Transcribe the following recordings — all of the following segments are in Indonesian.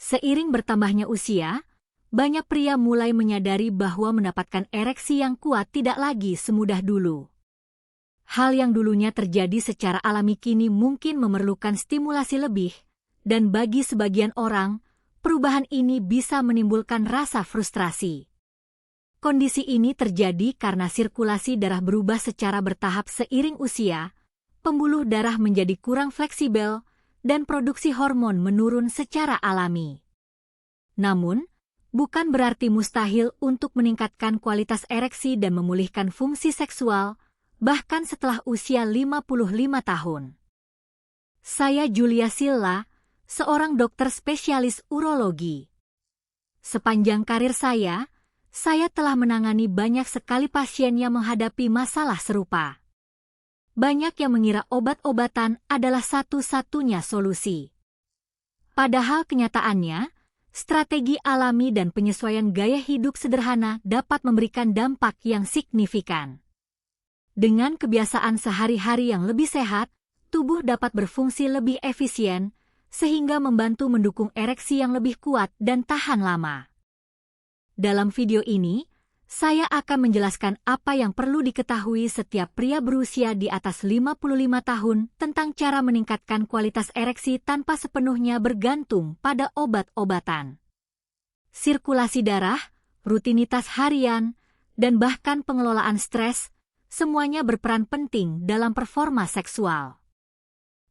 Seiring bertambahnya usia, banyak pria mulai menyadari bahwa mendapatkan ereksi yang kuat tidak lagi semudah dulu. Hal yang dulunya terjadi secara alami kini mungkin memerlukan stimulasi lebih, dan bagi sebagian orang, perubahan ini bisa menimbulkan rasa frustrasi. Kondisi ini terjadi karena sirkulasi darah berubah secara bertahap seiring usia, pembuluh darah menjadi kurang fleksibel, dan produksi hormon menurun secara alami. Namun, bukan berarti mustahil untuk meningkatkan kualitas ereksi dan memulihkan fungsi seksual, bahkan setelah usia 55 tahun. Saya Julia Silla, seorang dokter spesialis urologi. Sepanjang karir saya telah menangani banyak sekali pasien yang menghadapi masalah serupa. Banyak yang mengira obat-obatan adalah satu-satunya solusi. Padahal kenyataannya, strategi alami dan penyesuaian gaya hidup sederhana dapat memberikan dampak yang signifikan. Dengan kebiasaan sehari-hari yang lebih sehat, tubuh dapat berfungsi lebih efisien, sehingga membantu mendukung ereksi yang lebih kuat dan tahan lama. Dalam video ini, saya akan menjelaskan apa yang perlu diketahui setiap pria berusia di atas 55 tahun tentang cara meningkatkan kualitas ereksi tanpa sepenuhnya bergantung pada obat-obatan. Sirkulasi darah, rutinitas harian, dan bahkan pengelolaan stres, semuanya berperan penting dalam performa seksual.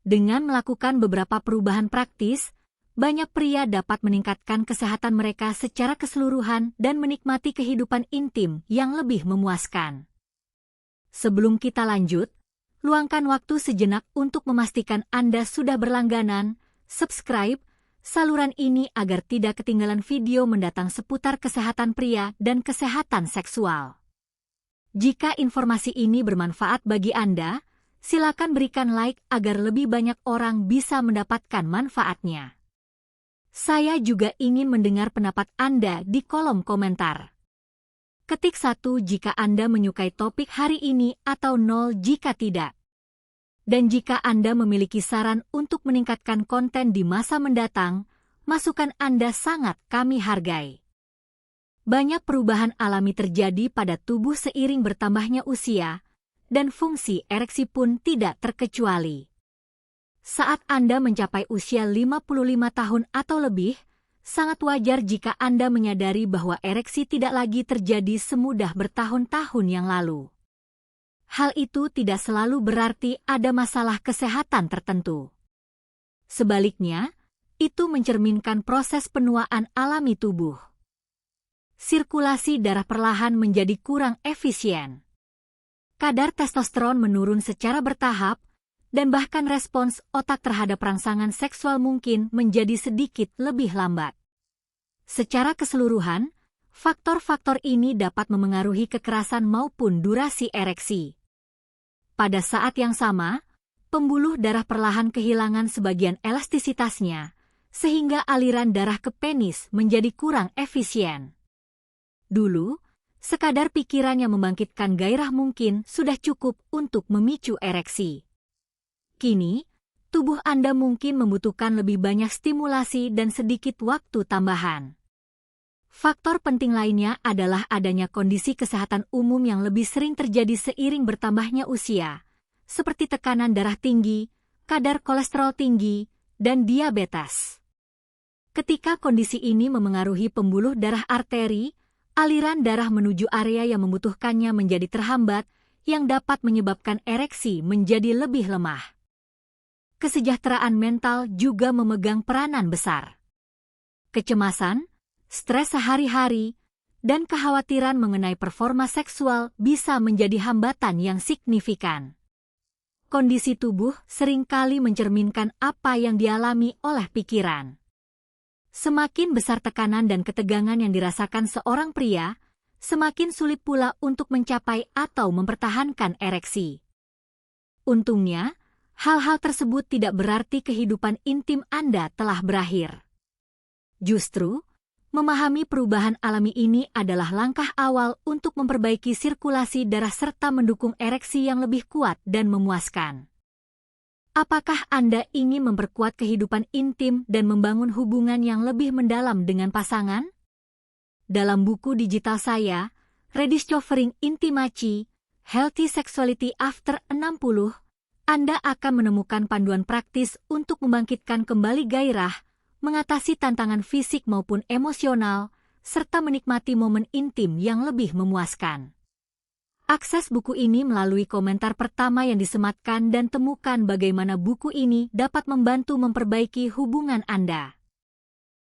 Dengan melakukan beberapa perubahan praktis, banyak pria dapat meningkatkan kesehatan mereka secara keseluruhan dan menikmati kehidupan intim yang lebih memuaskan. Sebelum kita lanjut, luangkan waktu sejenak untuk memastikan Anda sudah berlangganan, subscribe saluran ini agar tidak ketinggalan video mendatang seputar kesehatan pria dan kesehatan seksual. Jika informasi ini bermanfaat bagi Anda, silakan berikan like agar lebih banyak orang bisa mendapatkan manfaatnya. Saya juga ingin mendengar pendapat Anda di kolom komentar. Ketik 1 jika Anda menyukai topik hari ini atau 0 jika tidak. Dan jika Anda memiliki saran untuk meningkatkan konten di masa mendatang, masukan Anda sangat kami hargai. Banyak perubahan alami terjadi pada tubuh seiring bertambahnya usia, dan fungsi ereksi pun tidak terkecuali. Saat Anda mencapai usia 55 tahun atau lebih, sangat wajar jika Anda menyadari bahwa ereksi tidak lagi terjadi semudah bertahun-tahun yang lalu. Hal itu tidak selalu berarti ada masalah kesehatan tertentu. Sebaliknya, itu mencerminkan proses penuaan alami tubuh. Sirkulasi darah perlahan menjadi kurang efisien. Kadar testosteron menurun secara bertahap, dan bahkan respons otak terhadap rangsangan seksual mungkin menjadi sedikit lebih lambat. Secara keseluruhan, faktor-faktor ini dapat memengaruhi kekerasan maupun durasi ereksi. Pada saat yang sama, pembuluh darah perlahan kehilangan sebagian elastisitasnya, sehingga aliran darah ke penis menjadi kurang efisien. Dulu, sekadar pikiran yang membangkitkan gairah mungkin sudah cukup untuk memicu ereksi. Kini, tubuh Anda mungkin membutuhkan lebih banyak stimulasi dan sedikit waktu tambahan. Faktor penting lainnya adalah adanya kondisi kesehatan umum yang lebih sering terjadi seiring bertambahnya usia, seperti tekanan darah tinggi, kadar kolesterol tinggi, dan diabetes. Ketika kondisi ini memengaruhi pembuluh darah arteri, aliran darah menuju area yang membutuhkannya menjadi terhambat, yang dapat menyebabkan ereksi menjadi lebih lemah. Kesejahteraan mental juga memegang peranan besar. Kecemasan, stres sehari-hari, dan kekhawatiran mengenai performa seksual bisa menjadi hambatan yang signifikan. Kondisi tubuh seringkali mencerminkan apa yang dialami oleh pikiran. Semakin besar tekanan dan ketegangan yang dirasakan seorang pria, semakin sulit pula untuk mencapai atau mempertahankan ereksi. Untungnya, hal-hal tersebut tidak berarti kehidupan intim Anda telah berakhir. Justru, memahami perubahan alami ini adalah langkah awal untuk memperbaiki sirkulasi darah serta mendukung ereksi yang lebih kuat dan memuaskan. Apakah Anda ingin memperkuat kehidupan intim dan membangun hubungan yang lebih mendalam dengan pasangan? Dalam buku digital saya, Rediscovering Intimacy, Healthy Sexuality After 60, Anda akan menemukan panduan praktis untuk membangkitkan kembali gairah, mengatasi tantangan fisik maupun emosional, serta menikmati momen intim yang lebih memuaskan. Akses buku ini melalui komentar pertama yang disematkan dan temukan bagaimana buku ini dapat membantu memperbaiki hubungan Anda.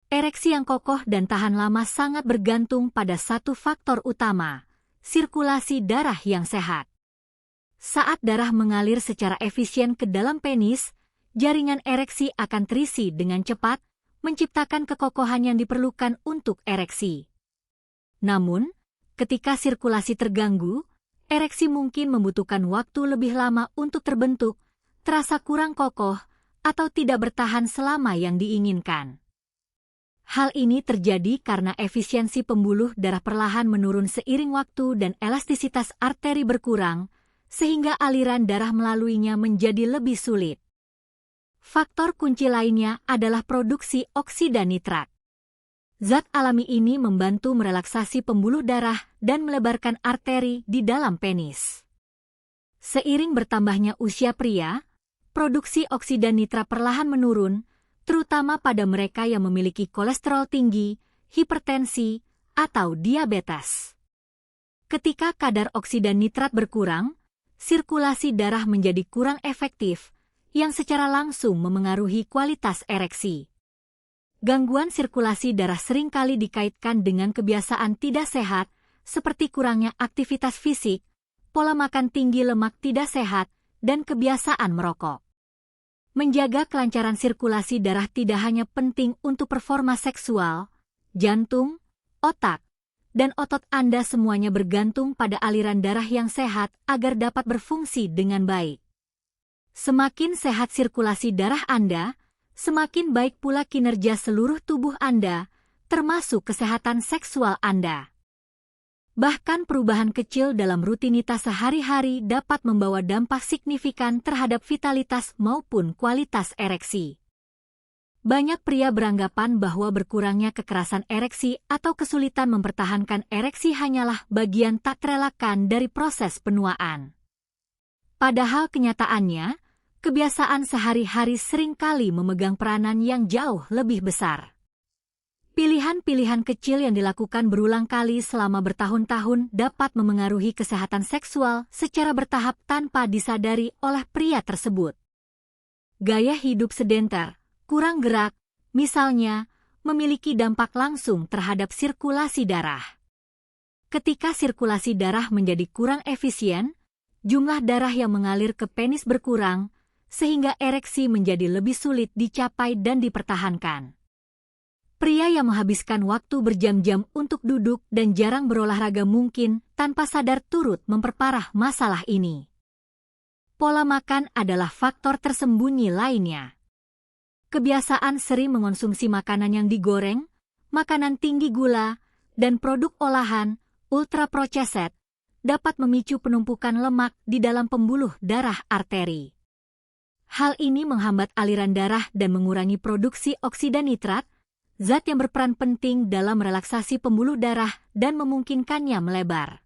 Ereksi yang kokoh dan tahan lama sangat bergantung pada satu faktor utama, sirkulasi darah yang sehat. Saat darah mengalir secara efisien ke dalam penis, jaringan ereksi akan terisi dengan cepat, menciptakan kekokohan yang diperlukan untuk ereksi. Namun, ketika sirkulasi terganggu, ereksi mungkin membutuhkan waktu lebih lama untuk terbentuk, terasa kurang kokoh, atau tidak bertahan selama yang diinginkan. Hal ini terjadi karena efisiensi pembuluh darah perlahan menurun seiring waktu dan elastisitas arteri berkurang, sehingga aliran darah melaluinya menjadi lebih sulit. Faktor kunci lainnya adalah produksi oksida nitrat. Zat alami ini membantu merelaksasi pembuluh darah dan melebarkan arteri di dalam penis. Seiring bertambahnya usia pria, produksi oksida nitrat perlahan menurun, terutama pada mereka yang memiliki kolesterol tinggi, hipertensi, atau diabetes. Ketika kadar oksida nitrat berkurang, sirkulasi darah menjadi kurang efektif, yang secara langsung memengaruhi kualitas ereksi. Gangguan sirkulasi darah seringkali dikaitkan dengan kebiasaan tidak sehat, seperti kurangnya aktivitas fisik, pola makan tinggi lemak tidak sehat, dan kebiasaan merokok. Menjaga kelancaran sirkulasi darah tidak hanya penting untuk performa seksual, jantung, otak, dan otot Anda semuanya bergantung pada aliran darah yang sehat agar dapat berfungsi dengan baik. Semakin sehat sirkulasi darah Anda, semakin baik pula kinerja seluruh tubuh Anda, termasuk kesehatan seksual Anda. Bahkan perubahan kecil dalam rutinitas sehari-hari dapat membawa dampak signifikan terhadap vitalitas maupun kualitas ereksi. Banyak pria beranggapan bahwa berkurangnya kekerasan ereksi atau kesulitan mempertahankan ereksi hanyalah bagian tak terelakkan dari proses penuaan. Padahal kenyataannya, kebiasaan sehari-hari seringkali memegang peranan yang jauh lebih besar. Pilihan-pilihan kecil yang dilakukan berulang kali selama bertahun-tahun dapat memengaruhi kesehatan seksual secara bertahap tanpa disadari oleh pria tersebut. Gaya hidup sedenter, kurang gerak, misalnya, memiliki dampak langsung terhadap sirkulasi darah. Ketika sirkulasi darah menjadi kurang efisien, jumlah darah yang mengalir ke penis berkurang, sehingga ereksi menjadi lebih sulit dicapai dan dipertahankan. Pria yang menghabiskan waktu berjam-jam untuk duduk dan jarang berolahraga mungkin tanpa sadar turut memperparah masalah ini. Pola makan adalah faktor tersembunyi lainnya. Kebiasaan sering mengonsumsi makanan yang digoreng, makanan tinggi gula, dan produk olahan, ultra-processed, dapat memicu penumpukan lemak di dalam pembuluh darah arteri. Hal ini menghambat aliran darah dan mengurangi produksi oksida nitrat, zat yang berperan penting dalam relaksasi pembuluh darah dan memungkinkannya melebar.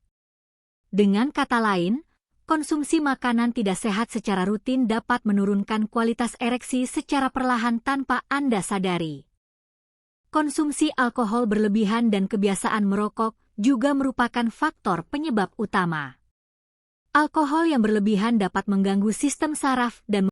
Dengan kata lain, konsumsi makanan tidak sehat secara rutin dapat menurunkan kualitas ereksi secara perlahan tanpa Anda sadari. Konsumsi alkohol berlebihan dan kebiasaan merokok juga merupakan faktor penyebab utama. Alkohol yang berlebihan dapat mengganggu sistem saraf dan